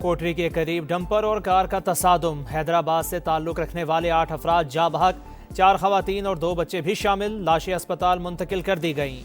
कोटरी के करीब डंपर और कार का तसादुम। हैदराबाद से ताल्लुक रखने वाले 8 अफराद जाँ बहक, 4 खवातीन और 2 बच्चे भी शामिल। लाशें अस्पताल मुंतकिल कर दी गईं।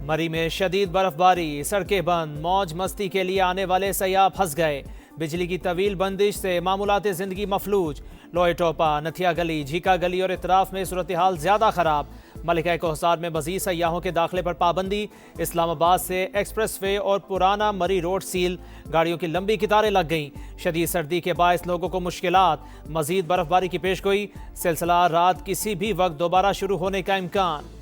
मरी में शदीद बर्फबारी, सड़कें बंद, मौज मस्ती के लिए आने वाले सयाह फंस गए। बिजली की तवील बंदिश से मामूलाते जिंदगी मफलूज। लोहे टोपा, नथिया गली, झीका गली और इतराफ में सूरत हाल ज्यादा खराब। मलिका कोहसार में मजीद सयाहों के दाखिले पर पाबंदी। इस्लामाबाद से एक्सप्रेस वे और पुराना मरी रोड सील। गाड़ियों की लंबी कितारें लग गईं। शदीद सर्दी के बायस लोगों को मुश्किलात। मजीद बर्फबारी की पेशगोई। सिलसिला रात किसी भी वक्त दोबारा शुरू होने का इम्कान।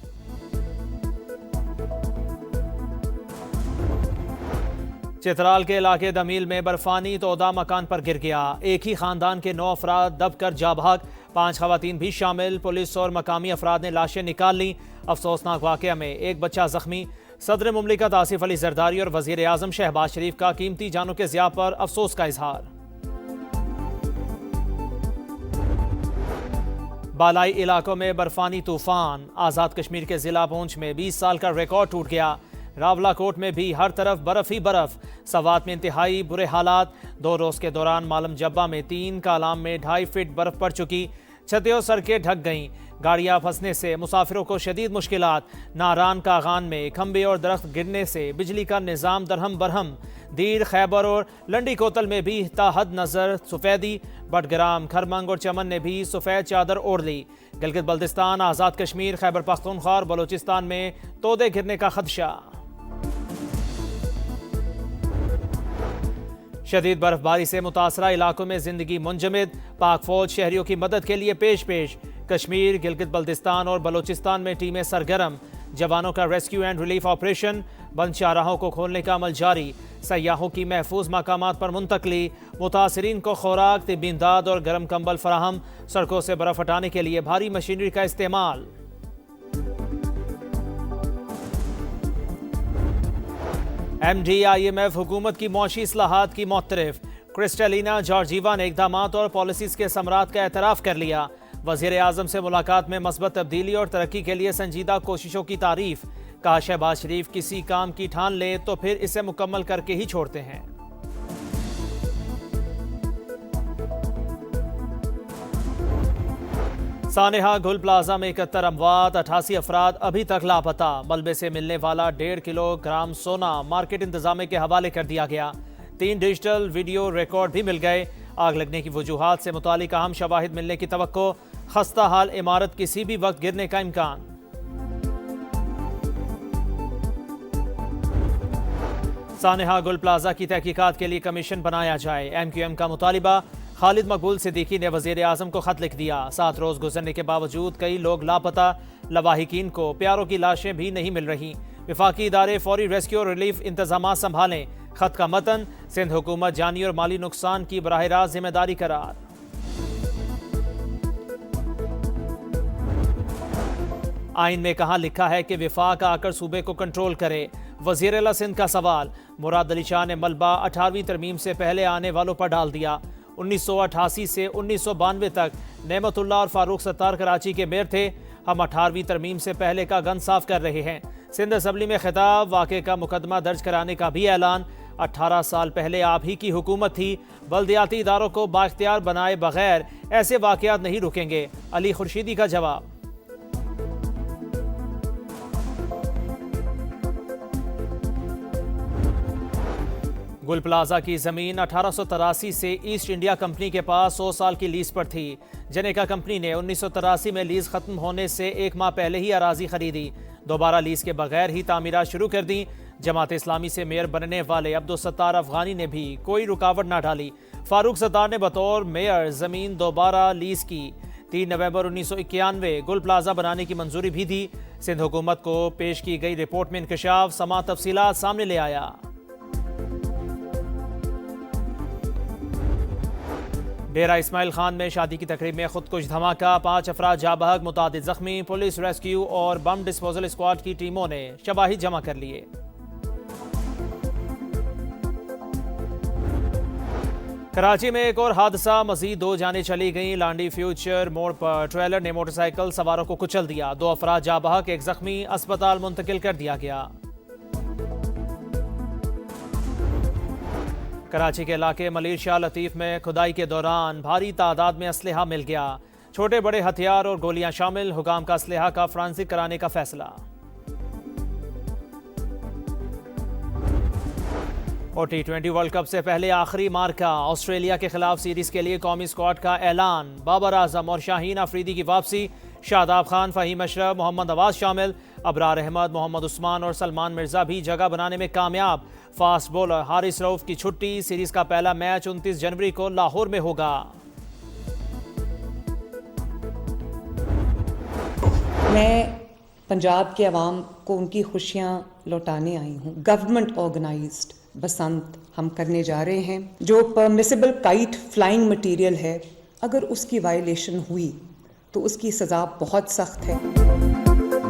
चित्राल के इलाके दमील में बर्फानी तोदा मकान पर गिर गया। एक ही खानदान के 9 अफराद दबकर जाँ बहक, 5 खवातीन भी शामिल। पुलिस और मकामी अफराद ने लाशें निकाल लीं। अफसोसनाक वाक़या में एक बच्चा जख्मी। सदर मुमलिकत आसिफ अली जरदारी और वज़ीर आज़म शहबाज शरीफ का कीमती जानों के ज़िया पर अफसोस का इजहार। बालाई इलाकों में बर्फानी तूफान। आज़ाद कश्मीर के ज़िला पुंछ में 20 साल का रिकॉर्ड टूट गया। रावलाकोट में भी हर तरफ बर्फ ही बर्फ। सवात में इंतहाई बुरे हालात। 2 रोज़ के दौरान मालम जब्बा में 3, कालाम में 2.5 फीट बर्फ पड़ चुकी। छतें और सड़कें ढक गईं। गाड़ियां फंसने से मुसाफिरों को शदीद मुश्किलात। नारान कागान में खंबे और दरख्त गिरने से बिजली का निज़ाम दरहम बरहम। दीर, खैबर और लंडी कोतल में भी ताहद नजर सफ़ेदी। बटग्राम, खरमंग और चमन ने भी सफ़ेद चादर ओढ़ ली। गिलगित बल्तिस्तान, आज़ाद कश्मीर, खैबर पख्तूनख्वा और बलोचिस्तान में तोदे गिरने का खदशा। शदीद बर्फबारी से मुतासरा इलाकों में जिंदगी मुंजमद। पाक फौज शहरियों की मदद के लिए पेश। कश्मीर, गिलगित बल्तिस्तान और बलोचिस्तान में टीमें सरगर्म। जवानों का रेस्क्यू एंड रिलीफ ऑपरेशन। बंद शाहराहों को खोलने का अमल जारी। सयाहों की महफूज मकामात पर मुंतकली। मुतासरीन को खुराक, तिब्बी इमदाद और गर्म कंबल फराहम। सड़कों से बर्फ हटाने के लिए भारी मशीनरी का इस्तेमाल। MD-IMF हुकूमत की मौशी इस्लाहात की मोतरफ। क्रिस्टलिना जॉर्जीवा ने इक़दामात और पॉलिसीज़ के समरात का एतराफ़ कर लिया। वज़ीर आज़म से मुलाकात में मस्बत तब्दीली और तरक्की के लिए संजीदा कोशिशों की तारीफ। कहा, शहबाज शरीफ किसी काम की ठान ले तो फिर इसे मुकम्मल करके ही छोड़ते हैं। सानेहा गुल प्लाजा में 71 अमवात, 88 अफराद अभी तक लापता। मलबे से मिलने वाला 1.5 किलोग्राम सोना मार्केट इंतजामिया के हवाले कर दिया गया। 3 डिजिटल वीडियो रिकॉर्ड भी मिल गए। आग लगने की वजूहात से मुतालिक अहम शवाहिद मिलने की तवक्को। खस्ता हाल इमारत किसी भी वक्त गिरने का इम्कान। सानेहा गुल प्लाजा की तहकीकात के लिए कमीशन बनाया जाए। MQM का मुतालिबा। खालिद मकबूल सिद्दीकी ने वज़ीर आज़म को खत लिख दिया। 7 रोज़ गुजरने के बावजूद कई लोग लापता। लवाहिकीन को प्यारों की लाशें भी नहीं मिल रही। विफाकी इदारे फौरी रेस्क्यू और रिलीफ इंतजाम संभालें। खत का मतन, सिंध हुकूमत जानी और माली नुकसान की बराह रास्त जिम्मेदारी करार। आइन में कहाँ लिखा है कि विफाक आकर सूबे को कंट्रोल करे। वज़ीर आला सिंध का सवाल। मुराद अली शाह ने मलबा 18वीं तरमीम से पहले आने वालों पर डाल दिया। 1988 से 1992 तक नेमतुल्लाह और फारूक सत्तार कराची के मेयर थे। हम 18वीं तरमीम से पहले का गन साफ कर रहे हैं। सिंध असम्बली में खिताब। वाक़े का मुकदमा दर्ज कराने का भी ऐलान। 18 साल पहले आप ही की हुकूमत थी। बल्दियाती इदारों को बाख्तियार बनाए बगैर ऐसे वाक़यात नहीं रुकेंगे। अली खुर्शीदी का जवाब। गुल प्लाजा की ज़मीन 1883 से ईस्ट इंडिया कंपनी के पास 100 साल की लीज पर थी। जनेका कंपनी ने 1983 में लीज खत्म होने से 1 माह पहले ही अराजी खरीदी। दोबारा लीज के बगैर ही तामीरात शुरू कर दी। जमात इस्लामी से मेयर बनने वाले अब्दुल सत्तार अफगानी ने भी कोई रुकावट ना डाली। फारूक सत्तार ने बतौर मेयर ज़मीन दोबारा लीज की। 3 नवंबर 1991 गुल प्लाजा बनाने की मंजूरी भी दी। सिंध हुकूमत को पेश की गई रिपोर्ट में इंकशाफ समा तफसीलात सामने ले आया। डेरा इस्माइल खान में शादी की तकरीब में खुदकुश धमाका। 5 अफराद जाँ बहक, मुतादिद जख्मी। पुलिस, रेस्क्यू और बम डिस्पोजल स्क्वाड की टीमों ने शवाहिद जमा कर लिए। कराची में एक और हादसा। मजीद 2 जानें चली गईं। लांडी फ्यूचर मोड़ पर ट्रेलर ने मोटरसाइकिल सवारों को कुचल दिया। 2 अफराद जाँ बहक, 1 जख्मी। अस्पताल मुंतकिल कर दिया गया। कराची के इलाके मलिर शाह लतीफ में खुदाई के दौरान भारी तादाद में असलहा मिल गया। छोटे बड़े हथियार और गोलियां शामिल। हुकाम का असलहा का फ्रांसिक कराने का फैसला। और T20 वर्ल्ड कप से पहले आखिरी मार्का। ऑस्ट्रेलिया के खिलाफ सीरीज के लिए कौमी स्क्वाड का ऐलान। बाबर आजम और शाहीन अफरीदी की वापसी। शादाब खान, फहीम अशरफ, मोहम्मद नवाज शामिल। अबरार अहमद, मोहम्मद उस्मान और सलमान मिर्जा भी जगह बनाने में कामयाब। फास्ट बॉलर हारिस रऊफ की छुट्टी। सीरीज का पहला मैच 29 जनवरी को लाहौर में होगा। मैं पंजाब के अवाम को उनकी खुशियाँ लौटाने आई हूँ। गवर्नमेंट ऑर्गेनाइज्ड बसंत हम करने जा रहे हैं। जो परमिसिबल काइट फ्लाइंग मटेरियल है, अगर उसकी वायलेशन हुई तो उसकी सज़ा बहुत सख्त है।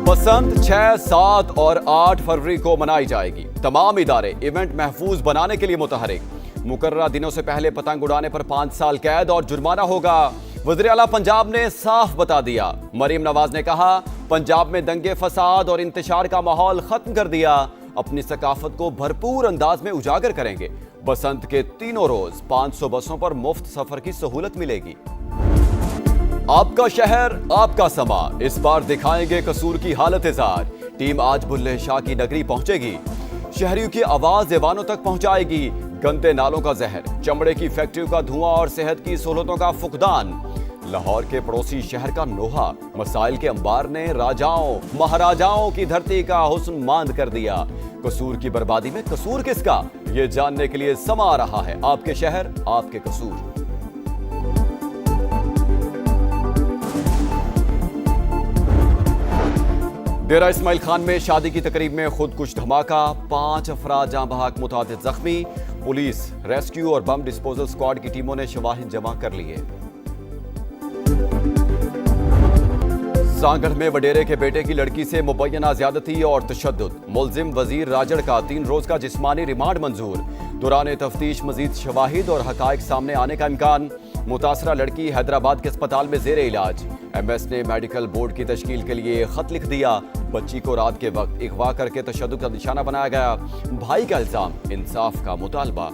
बसंत 6, 7 और 8 फरवरी को मनाई जाएगी। तमाम इदारे इवेंट महफूज बनाने के लिए मुतहरिक। मुकर्ररा दिनों से पहले पतंग उड़ाने पर 5 साल कैद और जुर्माना होगा। वज़ीर आला पंजाब ने साफ बता दिया। मरीम नवाज ने कहा, पंजाब में दंगे फसाद और इंतशार का माहौल खत्म कर दिया। अपनी सकाफत को भरपूर अंदाज में उजागर करेंगे। बसंत के तीनों रोज 500 बसों पर मुफ्त सफर की सहूलत मिलेगी। आपका शहर, आपका समा। इस बार दिखाएंगे कसूर की हालत इज़ार। टीम आज बुल्ले शाह की नगरी पहुंचेगी। शहरियों की आवाज ऐवानों तक पहुंचाएगी। गंदे नालों का जहर, चमड़े की फैक्ट्रियों का धुआं और सेहत की सहूलतों का फुकदान। लाहौर के पड़ोसी शहर का नोहा मसाइल के अंबार ने राजाओं महाराजाओं की धरती का हुस्न मांद कर दिया। कसूर की बर्बादी में कसूर किसका, ये जानने के लिए समा आ रहा है आपके शहर, आपके कसूर। डेरा इस्माइल खान में शादी की तकरीब में खुदकुश धमाका। 5 अफराद जाँ बहक, मुतादिद जख्मी। पुलिस, रेस्क्यू और बम डिस्पोजल स्क्वाड की टीमों ने शवाहिद जमा कर लिए। सांगढ़ में वडेरे के बेटे की लड़की से मुबैना ज्यादती और तशद्दुद। मुलजिम वजीर राजड़ का 3 रोज का जिस्मानी रिमांड मंजूर। दौरान तफ्तीश मजीद शवाहिद और हकायक सामने आने का इम्कान। मुतासरा लड़की हैदराबाद के अस्पताल में जेर इलाज। MS ने मेडिकल बोर्ड की तश्कील के लिए खत लिख दिया। बच्ची को रात के वक्त अगवा करके तशद्दुद का निशाना बनाया गया। भाई का इल्जाम, इंसाफ का मुतालबा।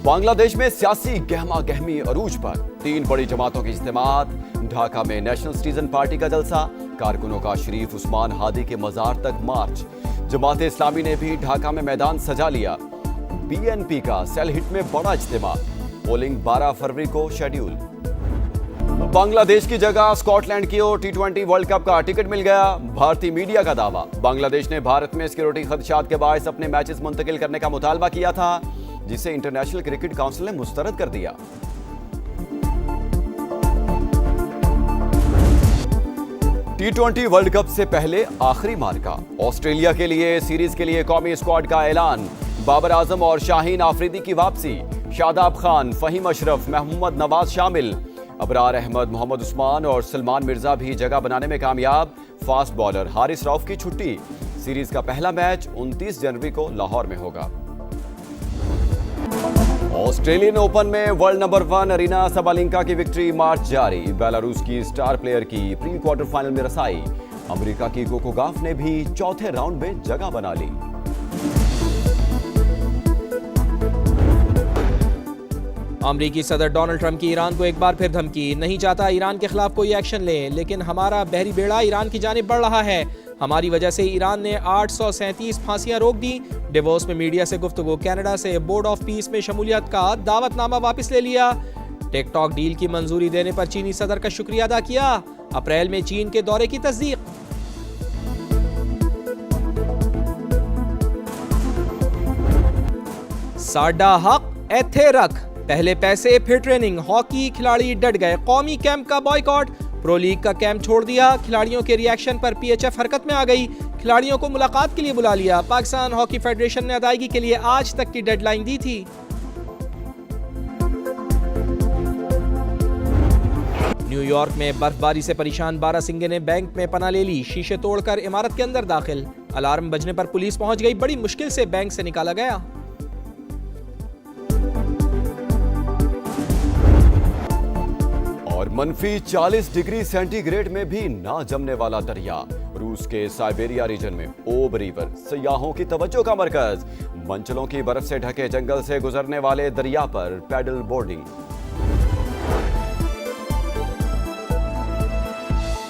बांग्लादेश में सियासी गहमा गहमी अरूज पर। 3 बड़ी जमातों की इज्तिमात। ढाका में नेशनल सिटीजन पार्टी का जलसा। कारकुनों का शरीफ उस्मान हादी के मजार तक मार्च। जमात इस्लामी ने भी ढाका में मैदान सजा लिया। BNP का सेल हिट में बड़ा इज्तिमा। पोलिंग 12 फरवरी को शेड्यूल। बांग्लादेश की जगह स्कॉटलैंड की ओर T20 वर्ल्ड कप का टिकट मिल गया। भारतीय मीडिया का दावा, बांग्लादेश ने भारत में सिक्योरिटी खदशात के बायस अपने मैचेस मुंतकिल करने का मुतालबा किया था, जिसे इंटरनेशनल क्रिकेट काउंसिल ने मुस्तरद कर दिया। T20 वर्ल्ड कप से पहले आखिरी मार्का। ऑस्ट्रेलिया के लिए सीरीज के लिए कौमी स्क्वाड का ऐलान। बाबर आजम और शाहीन आफरीदी की वापसी। शादाब खान, फहीम अशरफ, मोहम्मद नवाज शामिल। अबरार अहमद, मोहम्मद उस्मान और सलमान मिर्जा भी जगह बनाने में कामयाब। फास्ट बॉलर हारिस रऊफ की छुट्टी। सीरीज का पहला मैच 29 जनवरी को लाहौर में होगा। ऑस्ट्रेलियन ओपन में वर्ल्ड नंबर 1 अरीना सबालेंका की विक्ट्री मार्च जारी। बेलारूस की स्टार प्लेयर की प्री क्वार्टर फाइनल में रसाई। अमेरिका की कोको गॉफ ने भी चौथे राउंड में जगह बना ली। अमरीकी सदर डोनाल्ड ट्रंप की ईरान को एक बार फिर धमकी। नहीं चाहता ईरान के खिलाफ कोई एक्शन ले, लेकिन हमारा बहरी बेड़ा ईरान की जानिब बढ़ रहा है। हमारी वजह से ईरान ने 837 फांसियां रोक दी। डिवोर्स में मीडिया से गुफ्तगू। कनाडा से बोर्ड ऑफ पीस में शमूलियत का दावतनामा वापस ले लिया। टिकटॉक डील की मंजूरी देने पर चीनी सदर का शुक्रिया अदा किया। अप्रैल में चीन के दौरे की तस्दीक। साडा हक एथे रख। पहले पैसे फिर ट्रेनिंग। हॉकी खिलाड़ी डट गए। कौमी कैंप का बॉयकॉट। प्रो लीग का कैंप छोड़ दिया। खिलाड़ियों के रिएक्शन पर PHF हरकत में आ गई। खिलाड़ियों को मुलाकात के लिए बुला लिया। पाकिस्तान हॉकी फेडरेशन ने अदायगी के लिए आज तक की डेडलाइन दी थी। न्यूयॉर्क में बर्फबारी से परेशान बारासिंगे ने बैंक में पनाह ले ली। शीशे तोड़कर इमारत के अंदर दाखिल। अलार्म बजने पर पुलिस पहुंच गई। बड़ी मुश्किल से बैंक से निकाला गया। और मनफी 40 डिग्री सेंटीग्रेड में भी ना जमने वाला दरिया। रूस के साइबेरिया रीजन में ओब रिवर सयाहों की तवज्जो का मरकज। मंचलों की बर्फ से ढके जंगल से गुजरने वाले दरिया पर पैडल बोर्डिंग।